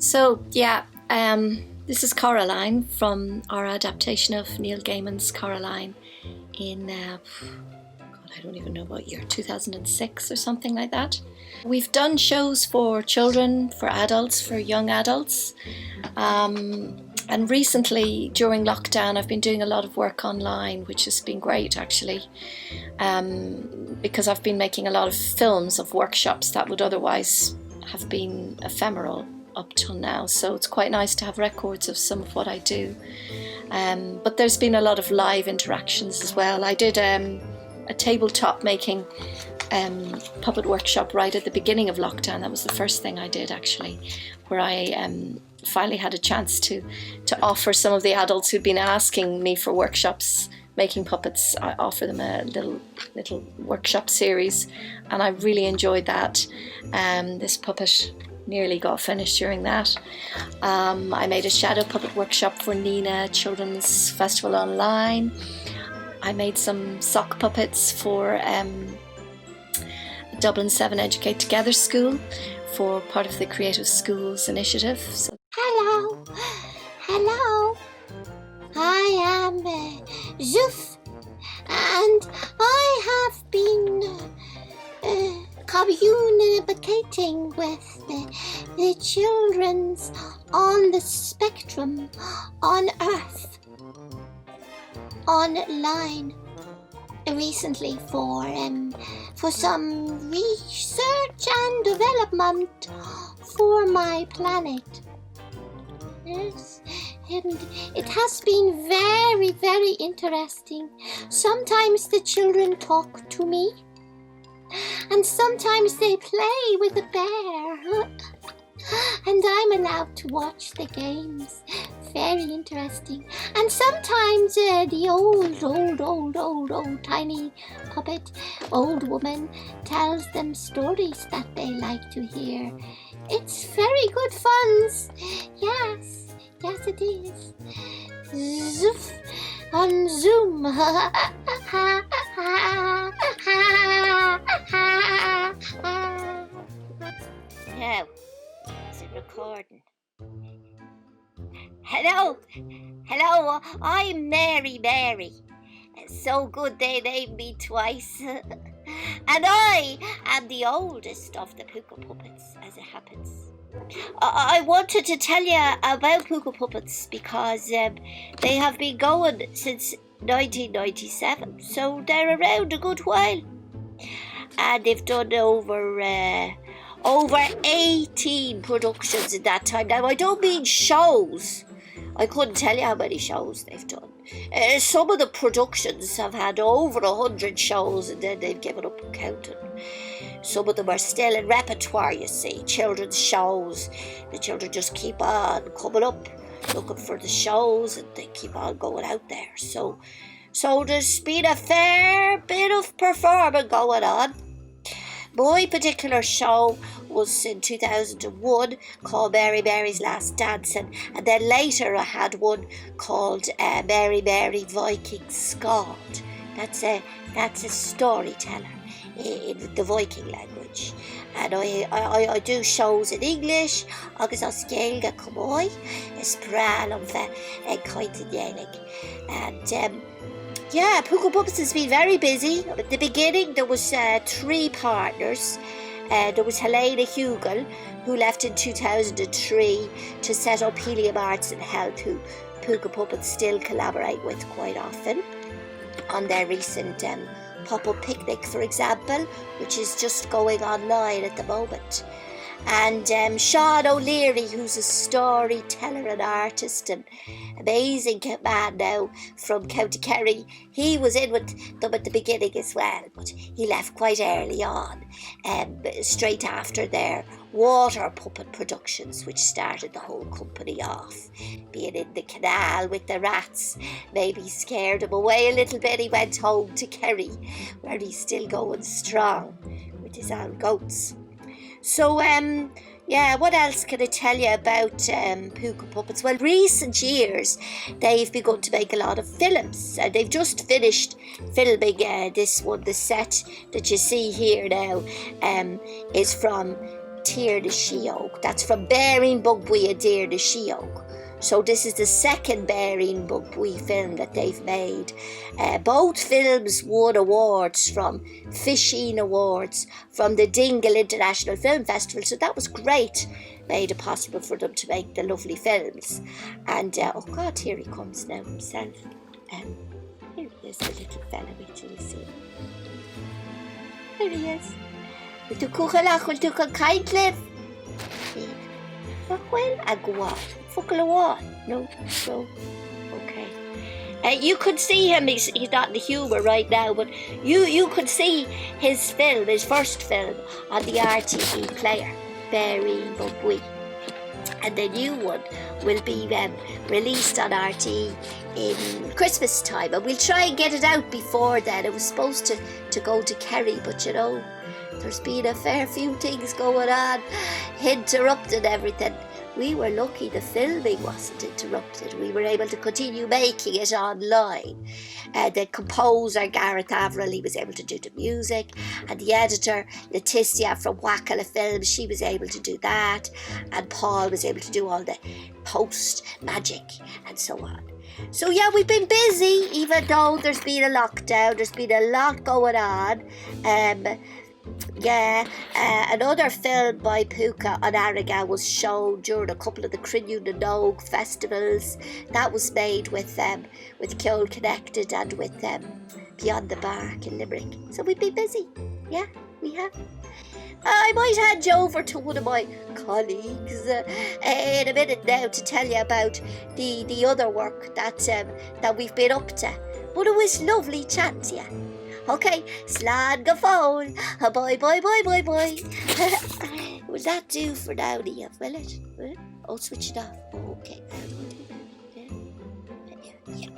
So yeah, this is Coraline from our adaptation of Neil Gaiman's Coraline in, God, I don't even know what year, 2006 or something like that. We've done shows for children, for adults, for young adults. And recently, during lockdown, I've been doing a lot of work online, which has been great actually, because I've been making a lot of films of workshops that would otherwise have been ephemeral up till now. So it's quite nice to have records of some of what I do. But there's been a lot of live interactions as well. I did a tabletop making puppet workshop right at the beginning of lockdown. That was the first thing I did actually, where I finally had a chance to offer some of the adults who'd been asking me for workshops making puppets. I offer them a little workshop series, and I really enjoyed that. This puppet nearly got finished during that. I made a shadow puppet workshop for Nina Children's Festival Online. I made some sock puppets for Dublin 7 Educate Together School for part of the Creative Schools initiative. So Hello, I am Zuf, and I have been communicating with the children's on the spectrum on Earth online recently for some research and development for my planet. Yes, and it has been very, very interesting. Sometimes the children talk to me, and sometimes they play with a bear. And I'm allowed to watch the games. Very interesting. And sometimes the old tiny puppet, old woman, tells them stories that they like to hear. It's very good fun. Yes, it is. Zoof on Zoom. Now, is it recording? Hello, I'm Mary. So good they named me twice. And I am the oldest of the Púca Puppets, as it happens. I wanted to tell you about Púca Puppets because they have been going since 1997, so they're around a good while. And they've done over 18 productions in that time. Now, I don't mean shows. I couldn't tell you how many shows they've done. Some of the productions have had over 100 shows and then they've given up counting. Some of them are still in repertoire, you see, children's shows. The children just keep on coming up, looking for the shows, and they keep on going out there. So there's been a fair bit of performing going on. My particular show was in 2001 called Mary's Last Dance, and then later I had one called Mary Viking Scald. That's a storyteller in the Viking language. And I do shows in English, agus á scéalga cumói, Espral and Coit in Gaelic. And yeah, Púca Puppets has been very busy. At the beginning, there was 3 partners. There was Helena Hugel, who left in 2003 to set up Helium Arts and Health, who Púca Puppets still collaborate with quite often on their recent pop-up picnic, for example, which is just going online at the moment. And Sean O'Leary, who's a storyteller and artist and amazing man now from County Kerry, he was in with them at the beginning as well, but he left quite early on, straight after their water puppet productions, which started the whole company off. Being in the canal with the rats maybe scared him away a little bit. He went home to Kerry, where he's still going strong with his own goats. So, yeah, what else can I tell you about Púca Puppets? Well, recent years, they've begun to make a lot of films. They've just finished filming this one. The set that you see here now is from Tír na Síog. That's from Bearing Bugbuí a Dear na Síog. So this is the second Bearing Bugbuí film that they've made. Both films won awards from Fishing Awards from the Dingle International Film Festival, so that was great. Made it possible for them to make the lovely films. And, oh God, here he comes now himself. Here he is, the little fella, wait till you see him. Here he is. With the Cuchalach, with the Kaintlif. Well, I go on. No. Okay. You could see him, he's not in the humour right now, but you could see his film, his first film, on the RTE player, Bearing Bugbuí. And the new one will be released on RTE in Christmas time, and we'll try and get it out before then. It was supposed to go to Kerry, but you know, there's been a fair few things going on, interrupting everything. We were lucky the filming wasn't interrupted. We were able to continue making it online. The composer, Gareth Averill, he was able to do the music. And the editor, Leticia from Wackala Films, she was able to do that. And Paul was able to do all the post magic and so on. So yeah, we've been busy, even though there's been a lockdown. There's been a lot going on. Another film by Puca on Aragá was shown during a couple of the Crinnew na Nog festivals. That was made with Kyoll Connected and with Beyond the Bark in Limerick. So we've been busy. Yeah, we have. I might hand you over to one of my colleagues in a minute now to tell you about the other work that we've been up to. But it was lovely chatting to you. Okay, slán go phone. Bye. Will that do for now, Niamh? Will it? Oh, switch it off. Okay. Yeah.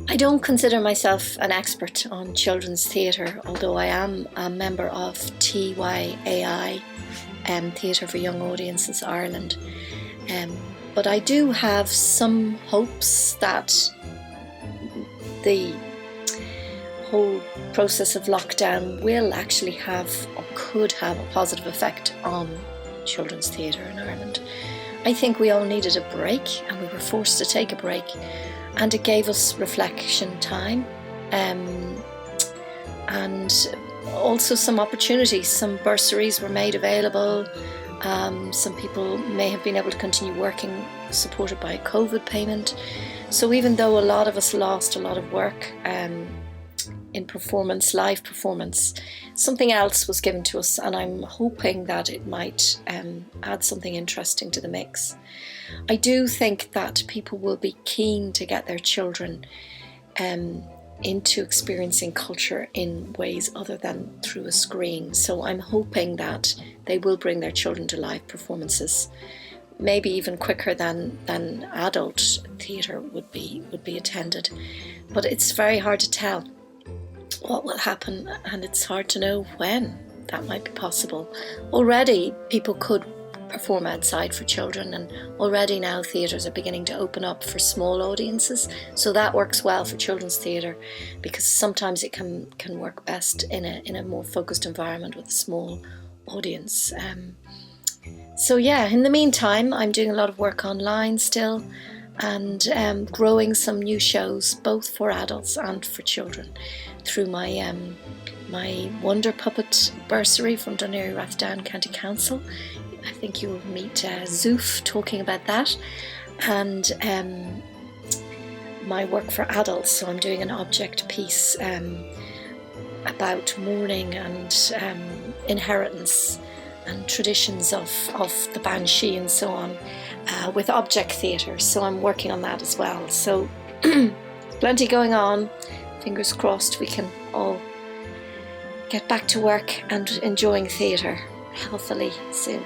I don't consider myself an expert on children's theatre, although I am a member of TYAI, Theatre for Young Audiences Ireland. But I do have some hopes that the whole process of lockdown will actually have or could have a positive effect on children's theatre in Ireland. I think we all needed a break, and we were forced to take a break, and it gave us reflection time and also some opportunities. Some bursaries were made available. Some people may have been able to continue working supported by a COVID payment. So even though a lot of us lost a lot of work in performance, live performance, something else was given to us, and I'm hoping that it might add something interesting to the mix. I do think that people will be keen to get their children into experiencing culture in ways other than through a screen. So I'm hoping that they will bring their children to live performances, maybe even quicker than adult theatre would be attended. But it's very hard to tell what will happen, and it's hard to know when that might be possible. Already people could perform outside for children, and already now theatres are beginning to open up for small audiences, so that works well for children's theatre, because sometimes it can work best in a more focused environment with a small audience. So yeah, in the meantime, I'm doing a lot of work online still, and growing some new shows both for adults and for children through my my Wonder Puppet bursary from Dún Laoghaire Rathdown County Council. I think you'll meet Zoof talking about that, and my work for adults. So I'm doing an object piece about mourning and inheritance and traditions of the Banshee and so on, with object theatre. So I'm working on that as well. So plenty going on. Fingers crossed we can all get back to work and enjoying theatre healthily soon.